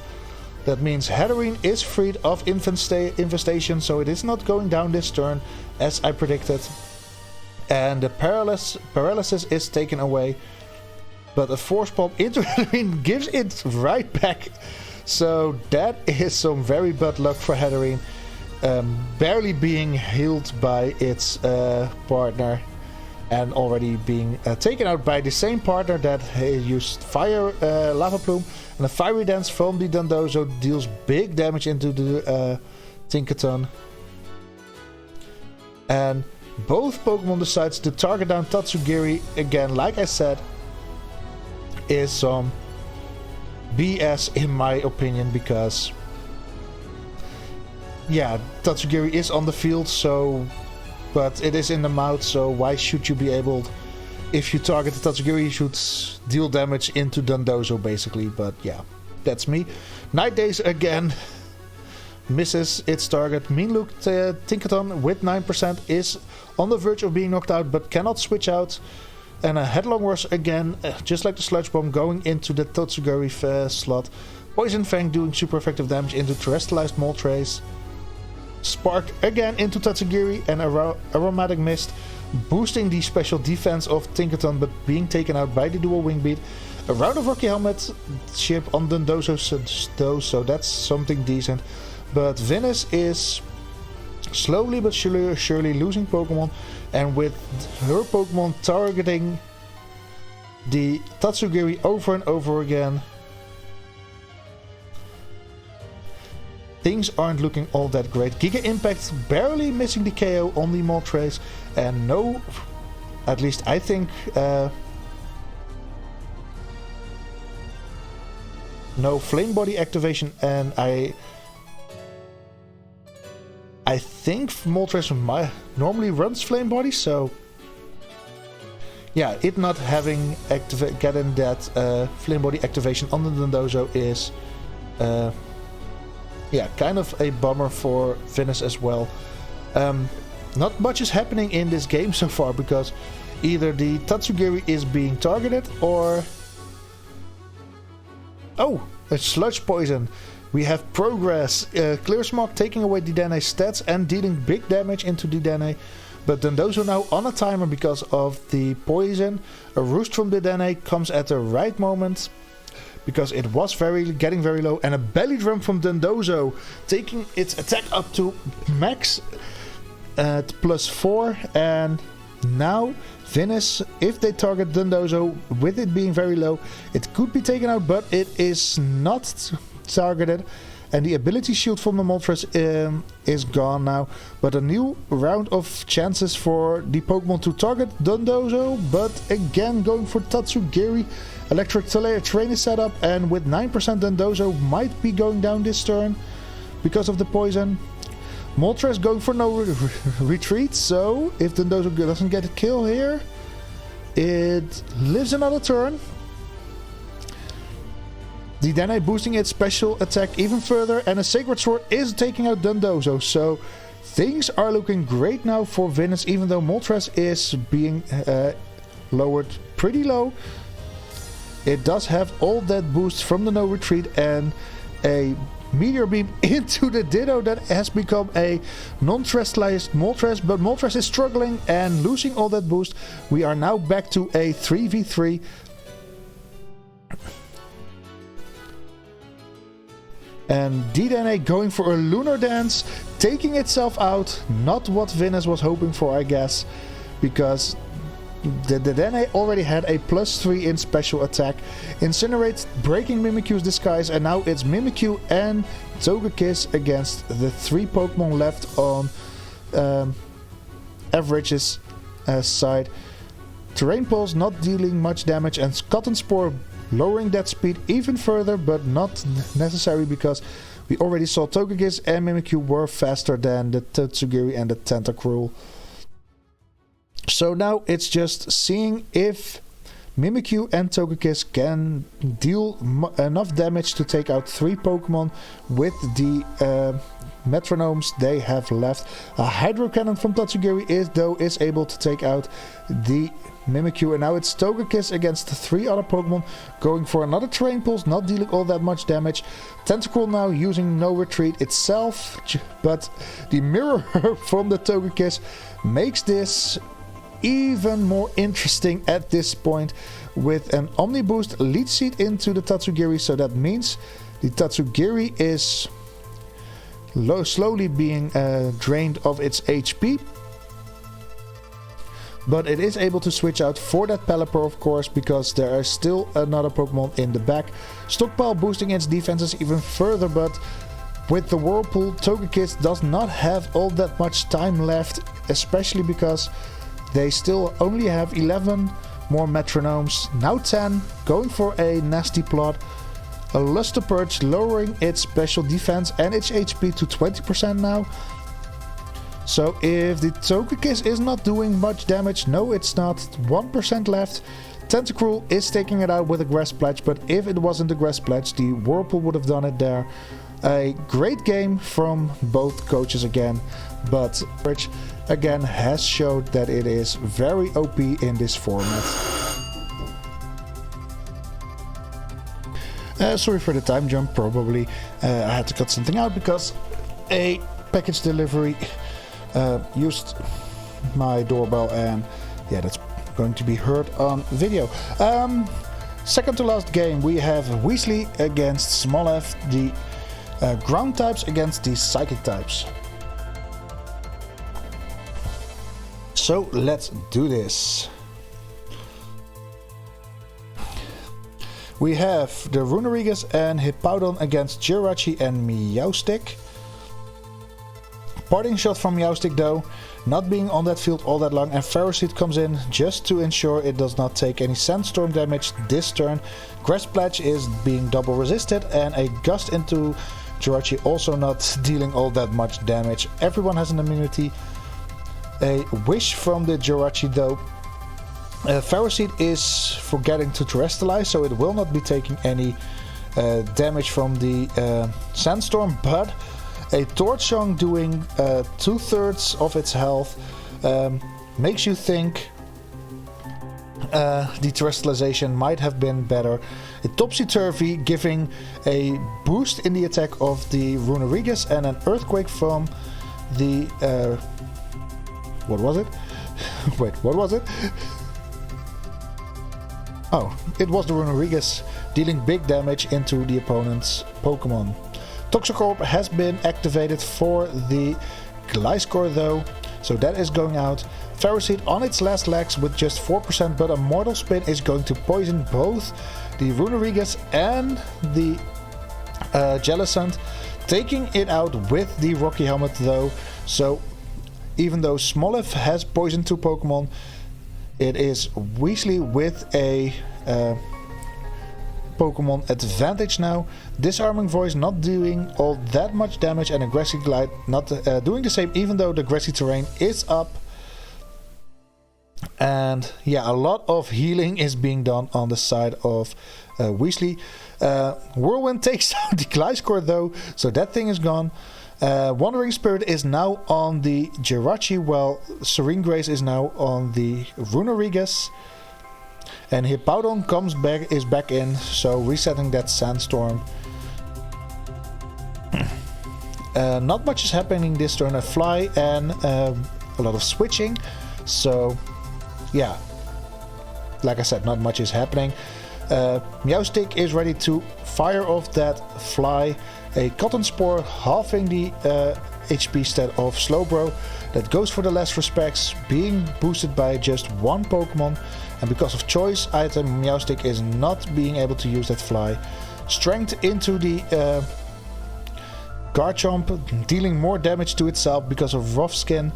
That means Heatherine is freed of Infestation, so it is not going down this turn as I predicted. And the paralysis is taken away, but a Force Palm into Heatherine gives it right back. So that is some very bad luck for Heatherine, barely being healed by its partner, and already being taken out by the same partner that used Fire Lava Plume, and a Fiery Dance from the Dondozo deals big damage into the Tinkaton. And both Pokemon decides to target down Tatsugiri again. Like I said, is some BS in my opinion, because yeah, Tatsugiri is on the field, so, but it is in the mouth, so why should you be able, if you target the Tatsugiri, you should deal damage into Dondozo basically. But yeah, that's me. Night Days again misses its target. Mean Look Tinkaton with 9% is on the verge of being knocked out, but cannot switch out. And a Headlong Rush again, just like the Sludge Bomb, going into the Tatsugiri slot. Poison Fang doing super effective damage into Terrestrialized Moltres. Spark again into Tatsugiri, and Aromatic Mist boosting the special defense of Tinkaton, but being taken out by the dual Wing Beat. A Round of Rocky Helmet ship on Dondozo, so that's something decent. But Venus is slowly but surely losing Pokemon, and with her Pokemon targeting the Tatsugiri over and over again, things aren't looking all that great. Giga Impact barely missing the KO on the Moltres, and no, at least I think, no Flame Body activation, and I think Moltres normally runs Flame Body, so yeah, it not having getting that Flame Body activation on the Dondozo is yeah, kind of a bummer for Venus as well. not much is happening in this game so far because either the Tatsugiri is being targeted or... Oh, a sludge poison. We have progress. Clear Smog taking away Didane's stats and dealing big damage into Didane. But Dondozo now on a timer because of the poison. A roost from Didane comes at the right moment because it was getting very low. And a belly drum from Dondozo taking its attack up to max at +4. And now Venus, if they target Dondozo with it being very low, it could be taken out, but it is not targeted. And the ability shield from the Moltres is gone now. But a new round of chances for the Pokemon to target Dondozo. But again, going for Tatsugiri. Electric Terrain is set up. And with 9% Dondozo might be going down this turn because of the poison. Moltres going for no retreat. So if Dondozo doesn't get a kill here, it lives another turn. Didane boosting its special attack even further, and a Sacred Sword is taking out Dondozo. So things are looking great now for Venus, even though Moltres is being lowered pretty low. It does have all that boost from the no retreat and a Meteor Beam into the Ditto that has become a non-terrestrialized Moltres, but Moltres is struggling and losing all that boost. We are now back to a 3v3. And Didane going for a Lunar Dance, taking itself out. Not what Venus was hoping for, I guess. Because the Didane already had a +3 in special attack. Incinerate, breaking Mimikyu's disguise. And now it's Mimikyu and Togekiss against the 3 Pokemon left on Average's side. Terrain Pulse not dealing much damage. And Cotton Spore lowering that speed even further, but not necessary because we already saw Togekiss and Mimikyu were faster than the Tatsugiri and the Tentacruel. So now it's just seeing if Mimikyu and Togekiss can deal enough damage to take out 3 Pokemon with the Metronomes they have left. A Hydro Cannon from Tatsugiri is able to take out the Mimikyu, and now it's Togekiss against 3 other Pokemon going for another Terrain Pulse, not dealing all that much damage. Tentacruel now using no retreat itself, but the mirror from the Togekiss makes this even more interesting at this point with an Omni Boost Leech Seed into the Tatsugiri, so that means the Tatsugiri is slowly being drained of its HP. But it is able to switch out for that Pelipper, of course, because there is still another Pokemon in the back. Stockpile boosting its defenses even further, but with the Whirlpool, Togekiss does not have all that much time left, especially because they still only have 11 more Metronomes. Now 10, going for a nasty plot. A Luster Purge lowering its special defense and its HP to 20% now. So if the Togekiss is not doing much damage, no it's not, 1% left. Tentacruel is taking it out with a Grass Pledge, but if it wasn't the Grass Pledge, the Whirlpool would have done it there. A great game from both coaches again, but Rich again has showed that it is very OP in this format. Sorry for the time jump, probably I had to cut something out because a package delivery used my doorbell, and yeah, that's going to be heard on video. Second to last game, we have Weasley against Smolef, the ground types against the psychic types. So let's do this. We have the Runerigus and Hippowdon against Jirachi and Meowstic. Parting shot from Meowstic though, not being on that field all that long, and Ferroseed comes in just to ensure it does not take any Sandstorm damage this turn. Grass Pledge is being double resisted, and a Gust into Jirachi also not dealing all that much damage. Everyone has an immunity. A Wish from the Jirachi though. Ferroseed is forgetting to terrestrialize, so it will not be taking any damage from the Sandstorm, but A Torchong doing 2/3 of its health makes you think the terrestrialization might have been better. A Topsy-Turvy giving a boost in the attack of the Runerigus, and an Earthquake from the... what was it? Wait, what was it? Oh, it was the Runerigus dealing big damage into the opponent's Pokemon. Toxicroak has been activated for the Gliscor though, so that is going out. Ferroseed on its last legs with just 4%, but a Mortal Spin is going to poison both the Runerigus and the Jellicent, taking it out with the Rocky Helmet though. So even though Smoliv has poisoned 2 Pokemon, it is Weasley with a Pokemon advantage now. Disarming Voice not doing all that much damage, and Aggressive Glide not doing the same, even though the grassy terrain is up. And yeah, a lot of healing is being done on the side of Weasley. Whirlwind takes down the Gliscor though, so that thing is gone. Wandering Spirit is now on the Jirachi, while Serene Grace is now on the Runerigus. And Hippowdon is back in, so resetting that Sandstorm. Not much is happening this turn. A Fly and a lot of switching. So yeah, like I said, not much is happening. Meowstic is ready to fire off that Fly. A Cotton Spore halving the HP stat of Slowbro. That goes for the last respects, being boosted by just 1 Pokemon. And because of choice item, Meowstic is not being able to use that Fly. Strength into the Garchomp, dealing more damage to itself because of Rough Skin.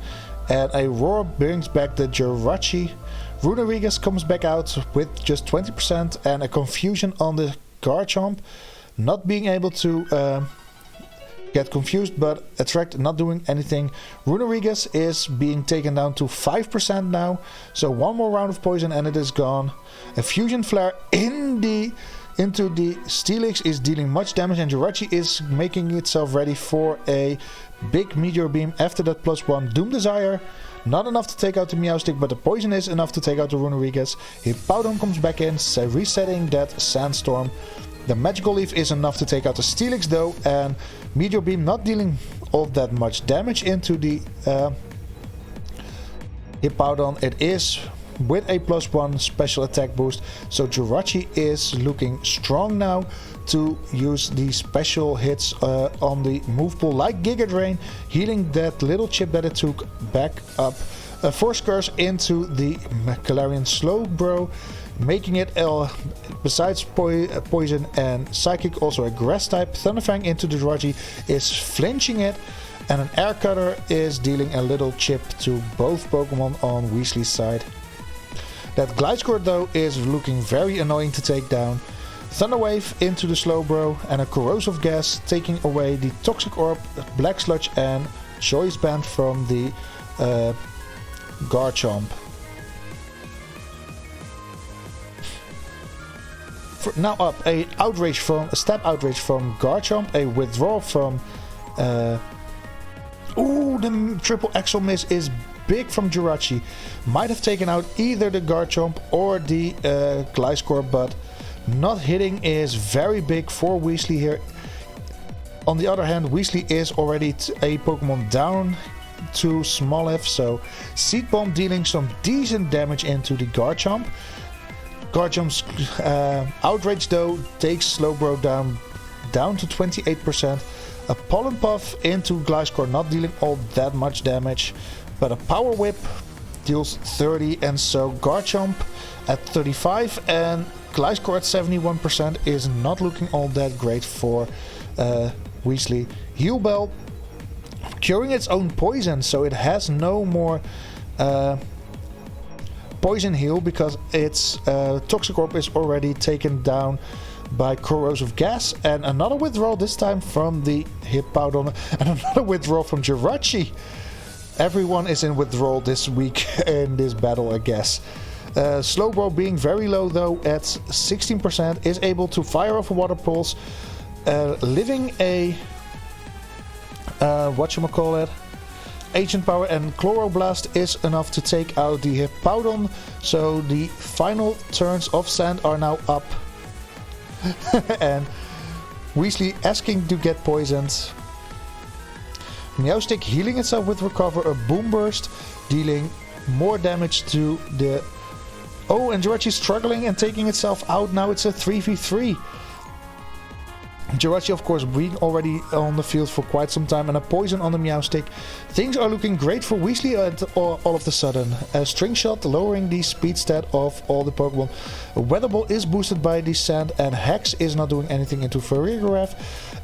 And a Roar brings back the Jirachi. Runerigus comes back out with just 20%, and a Confusion on the Garchomp. Not being able to get confused, but Attract not doing anything. Runerigus is being taken down to 5% now. So 1 more round of poison and it is gone. A Fusion Flare into the Steelix is dealing much damage, and Jirachi is making itself ready for a big Meteor Beam after that +1. Doom Desire, not enough to take out the Meowstic, but the poison is enough to take out the Runerigus. Hippowdon comes back in, resetting that Sandstorm. The Magical Leaf is enough to take out the Steelix though, and Meteor Beam not dealing all that much damage into the Hippowdon. It is with a +1 special attack boost, so Jirachi is looking strong now to use the special hits on the move pool, like Giga Drain, healing that little chip that it took back up. A Force Curse into the Galarian Slowbro, making it besides poison and psychic also a grass type. Thunderfang into the Jirachi is flinching it, and an Air Cutter is dealing a little chip to both Pokemon on Weasley's side. That Gliscor though is looking very annoying to take down. Thunder Wave into the Slowbro, and a Corrosive Gas taking away the Toxic Orb, Black Sludge and Choice Band from the Garchomp. Now up, a Stab Outrage from Garchomp, a Withdrawal from... Ooh, the triple Axle Miss is big from Jirachi. Might have taken out either the Garchomp or the Gliscor, but not hitting is very big for Weasley here. On the other hand, Weasley is already a Pokemon down to Smoliv, so Seed Bomb dealing some decent damage into the Garchomp. Garchomp's Outrage though takes Slowbro down to 28%. A Pollen Puff into Gliscor, not dealing all that much damage, but a Power Whip deals 30, and so Garchomp at 35 and Gliscor at 71% is not looking all that great for Weasley. Heal Bell curing its own poison, so it has no more poison heal because its Toxic Orb is already taken down by Corrosive Gas, and another withdrawal this time from the Hippowdon, and another withdrawal from Jirachi. Everyone is in withdrawal this week in this battle, I guess. Slowbro being very low though at 16% is able to fire off a Water Pulse, living a whatchamacallit, Agent Power and Chloroblast is enough to take out the Hippowdon. So the final turns of Sand are now up. And Weasley asking to get poisoned. Meowstic healing itself with Recover, a Boom Burst, dealing more damage to the... Oh, and Jirachi struggling and taking itself out. Now it's a 3v3. Jirachi, of course, being already on the field for quite some time, and a poison on the Meowstic. Things are looking great for Weasley all of a sudden. A String Shot lowering the speed stat of all the Pokemon. Weather Ball is boosted by the Sand, and Hex is not doing anything into Farigiraf.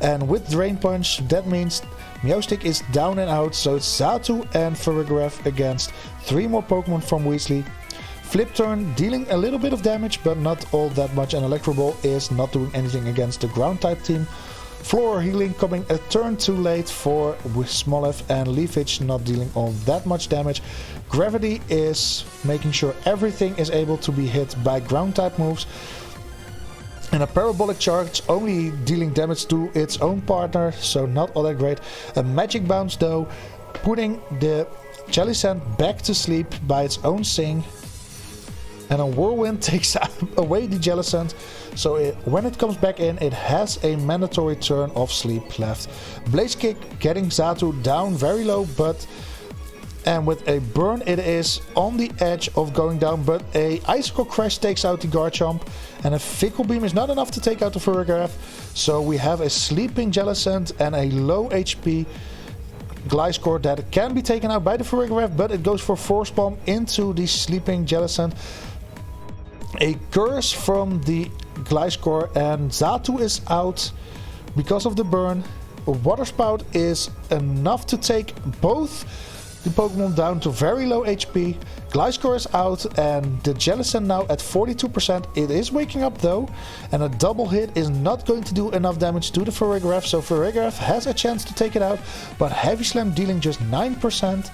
And with Drain Punch, that means Meowstic is down and out, so it's Xatu and Farigiraf against 3 more Pokemon from Weasley. Flip Turn dealing a little bit of damage, but not all that much, and Electro Ball is not doing anything against the ground type team. Floor Healing coming a turn too late for Smoliv, and Leafage not dealing all that much damage. Gravity is making sure everything is able to be hit by ground type moves. And a Parabolic Charge only dealing damage to its own partner, so not all that great. A Magic Bounce though, putting the Jellicent back to sleep by its own sing. And a Whirlwind takes away the Jellicent, so when it comes back in, it has a mandatory turn of sleep left. Blaze Kick getting Xatu down very low, and with a burn it is on the edge of going down, but a Icicle Crash takes out the Garchomp, and a Fickle Beam is not enough to take out the Farigiraf, so we have a sleeping Jellicent and a low HP Gliscor that can be taken out by the Farigiraf, but it goes for Force Bomb into the sleeping Jellicent. A Curse from the Gliscor, and Xatu is out because of the burn. A Water Spout is enough to take both the Pokemon down to very low HP. Gliscor is out, and the Jellicent now at 42%. It is waking up though, and a double hit is not going to do enough damage to the Farigiraf, so Farigiraf has a chance to take it out, but Heavy Slam dealing just 9%.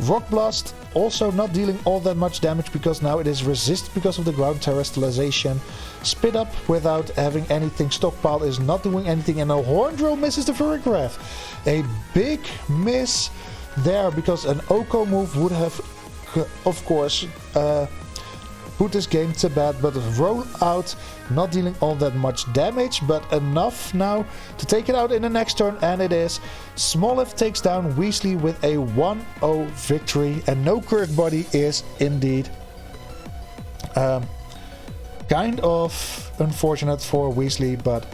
Rock Blast also not dealing all that much damage because now it is resisted because of the ground terrestrialization. Spit Up without having anything stockpiled is not doing anything, and a Horn Drill misses the Farigiraf. A big miss there because an Oko move would have, of course, put this game to bed, but Roll Out not dealing all that much damage, but enough now to take it out in the next turn, and it is. Smoliv takes down Weasley with a 1-0 victory, and no Curved Body is indeed kind of unfortunate for Weasley, but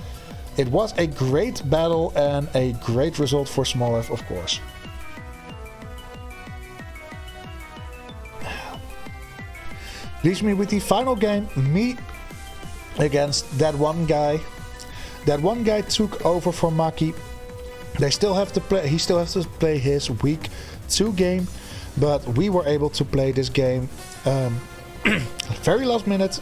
it was a great battle and a great result for Smoliv, of course. Leaves me with the final game, me against that one guy. That one guy took over for Maki. They still have to play. He still has to play his week 2 game, but we were able to play this game very last minute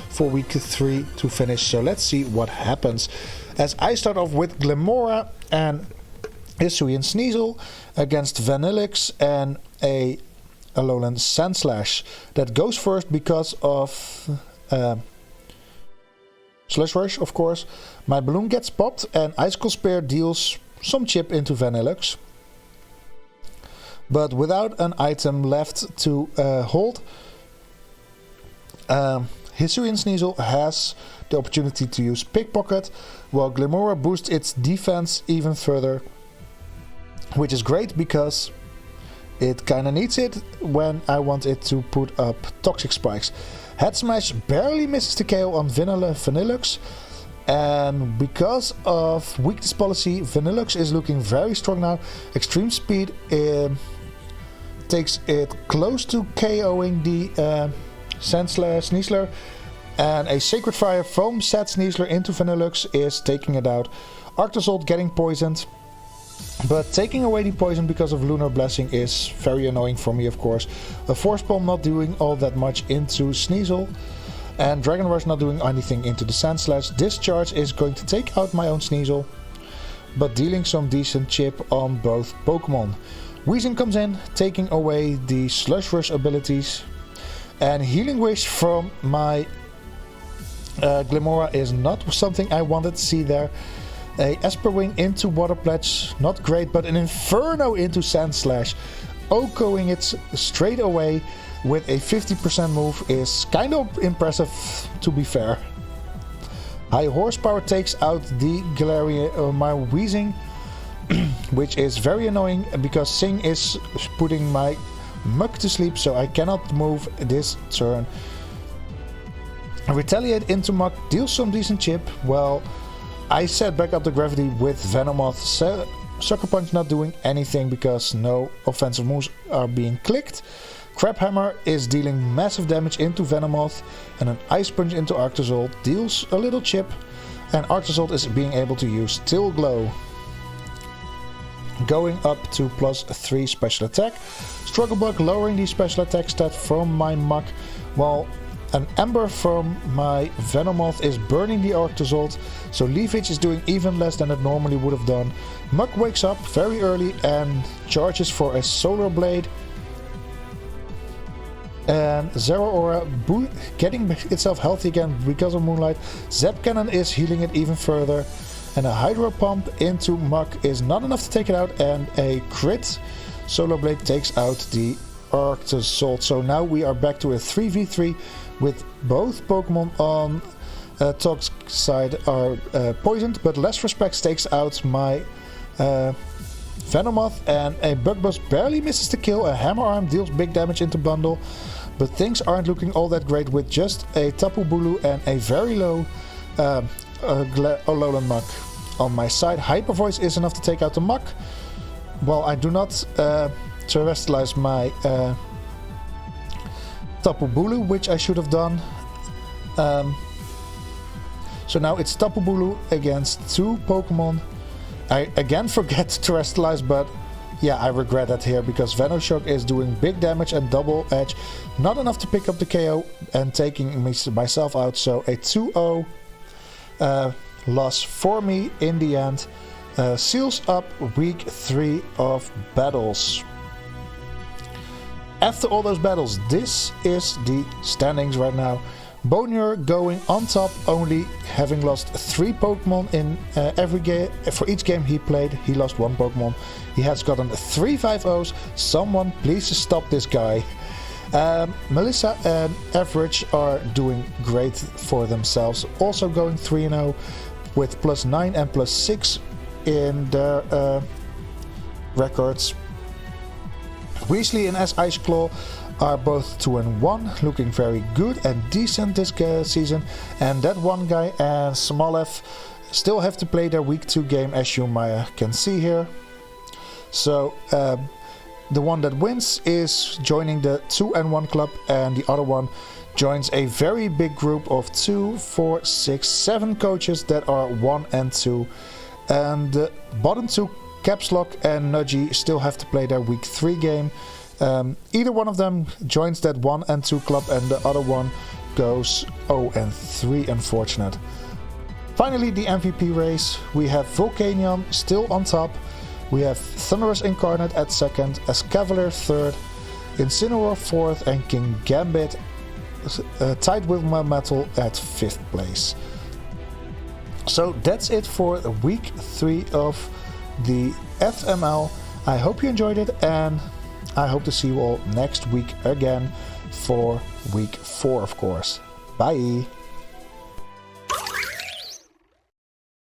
for week 3 to finish. So let's see what happens. As I start off with Glimora and Hisuian Sneasel against Vanillix and a Alolan Sandslash that goes first because of Slush Rush, of course. My balloon gets popped and Icicle Spear deals some chip into Vanillux, but without an item left to hold. Hisuian Sneasel has the opportunity to use Pickpocket, while Glimora boosts its defense even further, which is great because it kinda needs it when I want it to put up Toxic Spikes. Head Smash barely misses the KO on Vanillux, and because of weakness policy, Vanillux is looking very strong now. Extreme Speed takes it close to KOing the Sneasler, and a Sacred Fire from said Sneasler into Vanillux is taking it out. Arctozolt getting poisoned, but taking away the poison because of Lunar Blessing is very annoying for me, of course. A Force Bomb not doing all that much into Sneasel, and Dragon Rush not doing anything into the Sandslash. Discharge is going to take out my own Sneasel, but dealing some decent chip on both Pokemon. Weezing comes in, taking away the Slush Rush abilities, and Healing Wish from my Glimora is not something I wanted to see there. A Esper Wing into Water Pledge, not great, but an Inferno into Sand Slash. OHKOing it straight away with a 50% move is kind of impressive, to be fair. High Horsepower takes out the Galarian, my Weezing, which is very annoying because Sing is putting my Muk to sleep, so I cannot move this turn. Retaliate into Muk, deals some decent chip. Well, I set back up the Gravity with Venomoth. Sucker Punch not doing anything because no offensive moves are being clicked. Crab Hammer is dealing massive damage into Venomoth, and an Ice Punch into Arctozolt deals a little chip, and Arctozolt is being able to use Still Glow. Going up to +3 special attack. Struggle Bug lowering the special attack stat from my Muk, while an Ember from my Venomoth is burning the Arctozolt, so Leafage is doing even less than it normally would have done. Muk wakes up very early and charges for a Solar Blade. And Zeraora getting itself healthy again because of Moonlight. Zap Cannon is healing it even further. And a Hydro Pump into Muk is not enough to take it out, and a crit Solar Blade takes out the Arctozolt. So now we are back to a 3v3 with both Pokemon on Tox's side are poisoned, but Less Respect takes out my Venomoth, and a Bug Buzz barely misses the kill. A Hammer Arm deals big damage into Bundle, but things aren't looking all that great with just a Tapu Bulu and a very low Alolan Muk. On my side, Hyper Voice is enough to take out the Muk. Well, I do not terrestrialize my Tapu Bulu, which I should have done. So now it's Tapu Bulu against two Pokemon. I again forget to terrestrialize, but yeah, I regret that here because Venoshock is doing big damage and double edge. Not enough to pick up the KO and taking myself out. So a 2-0 loss for me in the end. Seals up week 3 of battles. After all those battles, this is the standings right now. Bonier going on top, only having lost 3 Pokemon in every game. For each game he played, he lost 1 Pokemon. He has gotten 3 5-0s. Someone please stop this guy. Melissa and Average are doing great for themselves. Also going 3-0 with +9 and +6 in their records. Weasley and S Ice Claw are both 2-1, looking very good and decent this season. And that one guy and Smolef still have to play their week 2 game, as you can see here. So the one that wins is joining the 2-1 club, and the other one joins a very big group of 2, 4, 6, 7 coaches that are 1 and 2. And the bottom 2, Caps Lock and Nudgy, still have to play their week 3 game. Either one of them joins that 1 and 2 club, and the other one goes 0 and 3, unfortunate. Finally, the MVP race. We have Volcanion still on top. We have Thunderous Incarnate at 2nd, Escavalier 3rd, Incineroar 4th, and King Gambit tied with Melmetal at 5th place. So that's it for week 3 of the FML. I hope you enjoyed it, and I hope to see you all next week again for week 4, of course. Bye!